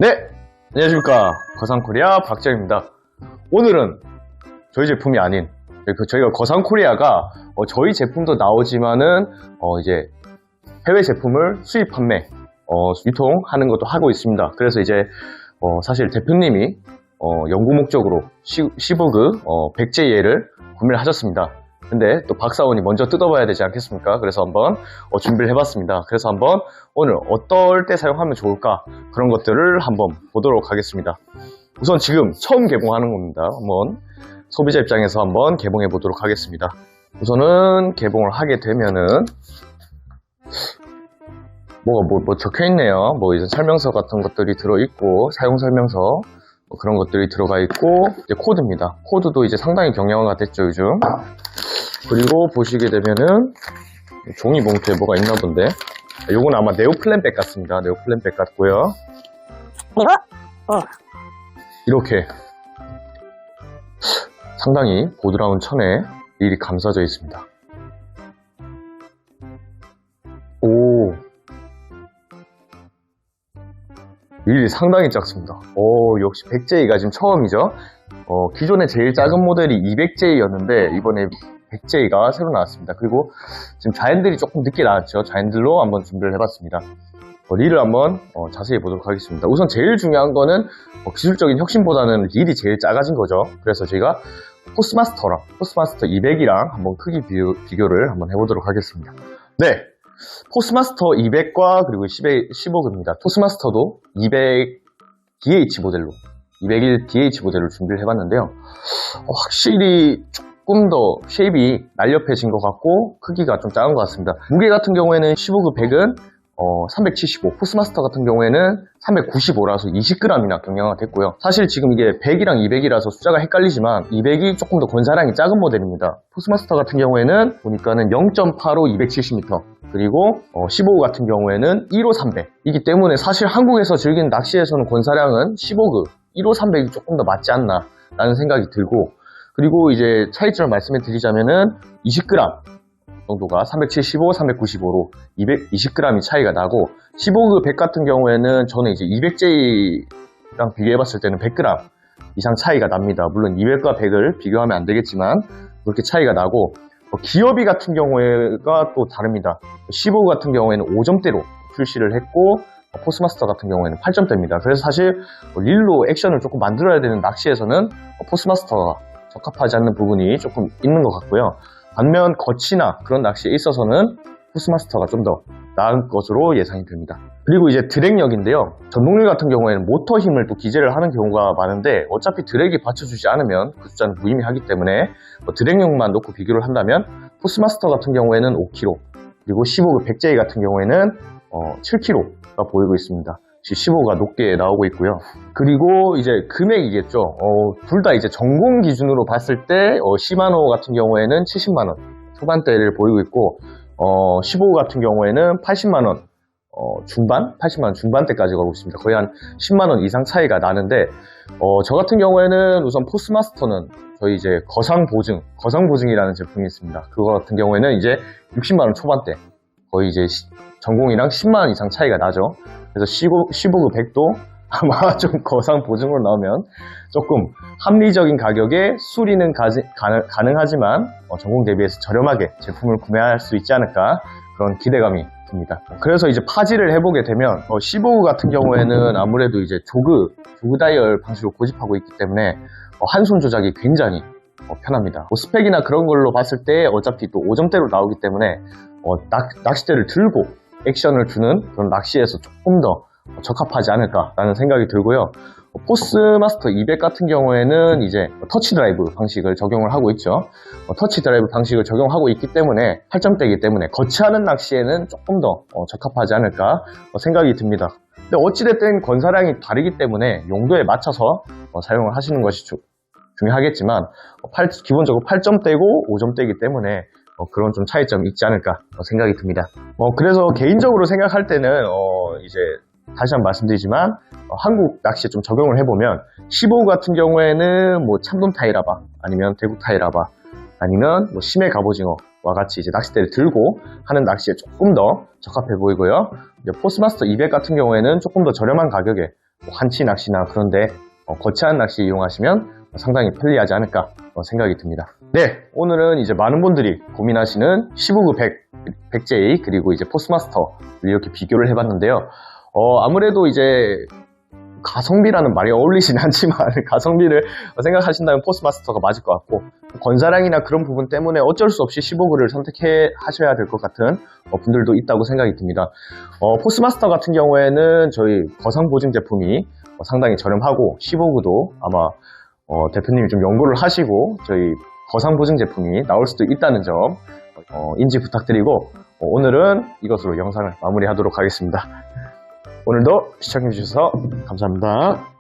네, 안녕하십니까. 거상코리아 박재입니다. 오늘은 저희 제품이 아닌 저희가 거상코리아가 저희 제품도 나오지만은 이제 해외 제품을 수입 판매 유통하는 것도 하고 있습니다. 그래서 이제 사실 대표님이 연구 목적으로 시보그 100J를 구매를 하셨습니다. 근데 또 박사원이 먼저 뜯어봐야 되지 않겠습니까? 그래서 한번 준비를 해봤습니다. 그래서 한번 오늘 어떨 때 사용하면 좋을까 그런 것들을 한번 보도록 하겠습니다. 우선 지금 처음 개봉하는 겁니다. 한번 소비자 입장에서 한번 개봉해 보도록 하겠습니다. 우선은 개봉을 하게 되면은 뭐가 적혀 있네요. 이제 설명서 같은 것들이 들어있고 사용 설명서 그런 것들이 들어가 있고 이제 코드입니다. 코드도 이제 상당히 경량화가 됐죠 요즘. 그리고 보시게 되면은 종이 봉투에 뭐가 있나 본데 요건 아마 네오플랜백 같습니다. 네오플랜백 같고요. 그리고 이렇게 상당히 보드라운 천에 일이 감싸져 있습니다. 오, 릴이 상당히 작습니다. 역시 100J가 지금 처음이죠. 기존에 제일 작은 모델이 200J였는데 이번에 100J가 새로 나왔습니다. 그리고 지금 자연들이 조금 늦게 나왔죠. 자연들로 한번 준비를 해봤습니다. 릴을 한번 자세히 보도록 하겠습니다. 우선 제일 중요한 거는 기술적인 혁신보다는 릴이 제일 작아진 거죠. 그래서 저희가 포스마스터 200이랑 한번 크기 비교를 한번 해보도록 하겠습니다. 네, 포스마스터 200과 그리고 15급입니다. 포스마스터도 200DH 모델로 201DH 모델을 준비를 해봤는데요. 확실히 조금 더 쉐입이 날렵해진 것 같고 크기가 좀 작은 것 같습니다. 무게 같은 경우에는 15급 100은 375, 포스마스터 같은 경우에는 395라서 20g이나 경량화가 됐고요. 사실 지금 이게 100이랑 200이라서 숫자가 헷갈리지만 200이 조금 더 권사량이 작은 모델입니다. 포스마스터 같은 경우에는 보니까는 0.85 270m 그리고 15급 같은 경우에는 1호 300이기 때문에 사실 한국에서 즐기는 낚시에서는 권사량은 15급 1호 300이 조금 더 맞지 않나 라는 생각이 들고 그리고 이제 차이점을 말씀해 드리자면은 20g 정도가 375, 395로 220g이 차이가 나고 15급 100 같은 경우에는 저는 이제 200J랑 비교해 봤을 때는 100g 이상 차이가 납니다. 물론 200과 100을 비교하면 안 되겠지만 그렇게 차이가 나고 기어비 같은 경우가 또 다릅니다. 15급 같은 경우에는 5점대로 출시를 했고 포스마스터 같은 경우에는 8점대입니다. 그래서 사실 릴로 액션을 조금 만들어야 되는 낚시에서는 포스마스터가 적합하지 않는 부분이 조금 있는 것 같고요. 반면 거치나 그런 낚시에 있어서는 포스마스터가 좀 더 나은 것으로 예상이 됩니다. 그리고 이제 드랙력인데요. 전동릴 같은 경우에는 모터 힘을 또 기재를 하는 경우가 많은데 어차피 드랙이 받쳐주지 않으면 그 숫자는 무의미하기 때문에 드랙력만 놓고 비교를 한다면 포스마스터 같은 경우에는 5kg 그리고 15급 100J 같은 경우에는 7kg가 보이고 있습니다. 15가 높게 나오고 있고요. 그리고 이제 금액이겠죠. 둘 다 이제 전공 기준으로 봤을 때 시마노 같은 경우에는 70만원 초반대를 보이고 있고 15 같은 경우에는 80만원 중반? 80만원 중반대까지 가고 있습니다. 거의 한 10만원 이상 차이가 나는데 저 같은 경우에는 우선 포스마스터는 저희 이제 거상보증이라는 제품이 있습니다. 그거 같은 경우에는 이제 60만원 초반대 거의 이제 전공이랑 10만원 이상 차이가 나죠. 그래서 15급 100도 아마 좀 거상 보증으로 나오면 조금 합리적인 가격에 수리는 가능하지만 전공 대비해서 저렴하게 제품을 구매할 수 있지 않을까 그런 기대감이 듭니다. 그래서 이제 파지를 해보게 되면 15급 같은 경우에는 아무래도 이제 조그 다이얼 방식으로 고집하고 있기 때문에 한 손 조작이 굉장히 편합니다. 스펙이나 그런 걸로 봤을 때 어차피 또 5점대로 나오기 때문에 낚싯대를 들고 액션을 주는 그런 낚시에서 조금 더 적합하지 않을까라는 생각이 들고요. 포스마스터 200 같은 경우에는 이제 터치 드라이브 방식을 적용을 하고 있죠. 터치 드라이브 방식을 적용하고 있기 때문에 8점대이기 때문에 거치하는 낚시에는 조금 더 적합하지 않을까 생각이 듭니다. 근데 어찌됐든 권사량이 다르기 때문에 용도에 맞춰서 사용을 하시는 것이 중요하겠지만 기본적으로 8점대고 5점대이기 때문에 그런 좀 차이점이 있지 않을까 생각이 듭니다. 그래서 개인적으로 생각할 때는 이제 다시 한번 말씀드리지만 한국 낚시에 좀 적용을 해보면 15 같은 경우에는 뭐 참돔 타이라바 아니면 대구 타이라바 아니면 뭐 심해 갑오징어와 같이 이제 낚싯대를 들고 하는 낚시에 조금 더 적합해 보이고요. 포스마스터 200 같은 경우에는 조금 더 저렴한 가격에 한치 낚시나 그런데 거치한 낚시 이용하시면 상당히 편리하지 않을까 생각이 듭니다. 네, 오늘은 이제 많은 분들이 고민하시는 15구 100J 그리고 이제 포스마스터 이렇게 비교를 해봤는데요. 아무래도 이제 가성비라는 말이 어울리진 않지만 가성비를 생각하신다면 포스마스터가 맞을 것 같고, 권사량이나 그런 부분 때문에 어쩔 수 없이 15구를 선택해 하셔야 될 것 같은 분들도 있다고 생각이 듭니다. 포스마스터 같은 경우에는 저희 거상 보증 제품이 상당히 저렴하고 15구도 아마 대표님이 좀 연구를 하시고 저희 거상 보증 제품이 나올 수도 있다는 점 인지 부탁드리고, 오늘은 이것으로 영상을 마무리하도록 하겠습니다. 오늘도 시청해주셔서 감사합니다.